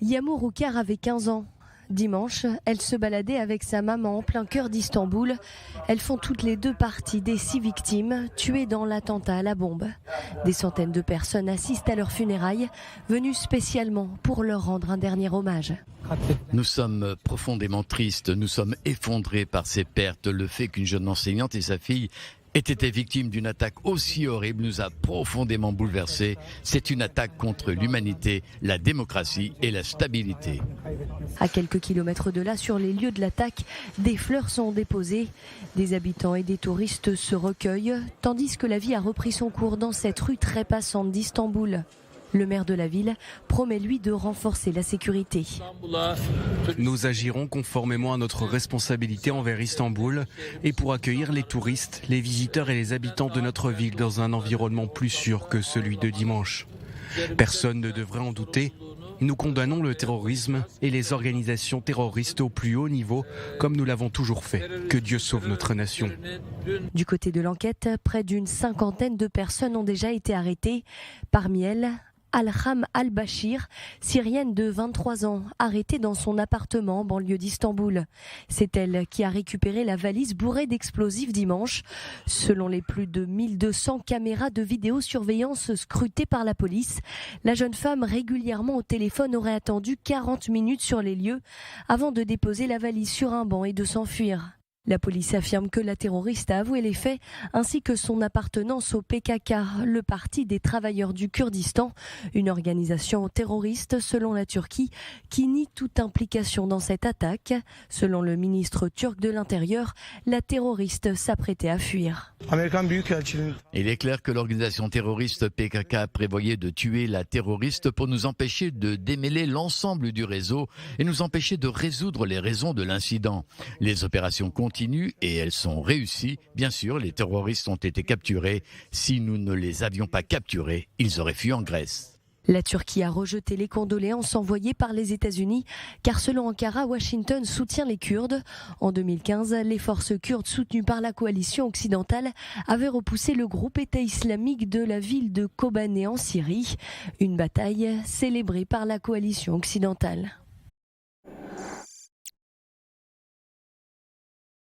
Yağmur Ukar avait 15 ans. Dimanche, elle se baladait avec sa maman en plein cœur d'Istanbul. Elles font toutes les deux partie des 6 victimes tuées dans l'attentat à la bombe. Des centaines de personnes assistent à leurs funérailles, venues spécialement pour leur rendre un dernier hommage. Nous sommes profondément tristes, nous sommes effondrés par ces pertes. Le fait qu'une jeune enseignante et sa fille aient été victimes d'une attaque aussi horrible nous a profondément bouleversés. C'est une attaque contre l'humanité, la démocratie et la stabilité. À quelques kilomètres de là, sur les lieux de l'attaque, des fleurs sont déposées. Des habitants et des touristes se recueillent, tandis que la vie a repris son cours dans cette rue très passante d'Istanbul. Le maire de la ville promet, lui, de renforcer la sécurité. Nous agirons conformément à notre responsabilité envers Istanbul et pour accueillir les touristes, les visiteurs et les habitants de notre ville dans un environnement plus sûr que celui de dimanche. Personne ne devrait en douter. Nous condamnons le terrorisme et les organisations terroristes au plus haut niveau, comme nous l'avons toujours fait. Que Dieu sauve notre nation. Du côté de l'enquête, près d'une 50aine de personnes ont déjà été arrêtées. Parmi elles, Alham Al-Bashir, syrienne de 23 ans, arrêtée dans son appartement en banlieue d'Istanbul. C'est elle qui a récupéré la valise bourrée d'explosifs dimanche. Selon les plus de 1200 caméras de vidéosurveillance scrutées par la police, la jeune femme, régulièrement au téléphone, aurait attendu 40 minutes sur les lieux avant de déposer la valise sur un banc et de s'enfuir. La police affirme que la terroriste a avoué les faits ainsi que son appartenance au PKK, le Parti des travailleurs du Kurdistan, une organisation terroriste selon la Turquie qui nie toute implication dans cette attaque. Selon le ministre turc de l'Intérieur, la terroriste s'apprêtait à fuir. Il est clair que l'organisation terroriste PKK prévoyait de tuer la terroriste pour nous empêcher de démêler l'ensemble du réseau et nous empêcher de résoudre les raisons de l'incident. Les opérations continuent et elles sont réussies. Bien sûr, les terroristes ont été capturés. Si nous ne les avions pas capturés, ils auraient fui en Grèce. La Turquie a rejeté les condoléances envoyées par les États-Unis, car selon Ankara, Washington soutient les Kurdes. En 2015, les forces kurdes soutenues par la coalition occidentale avaient repoussé le groupe État islamique de la ville de Kobané en Syrie, une bataille célébrée par la coalition occidentale.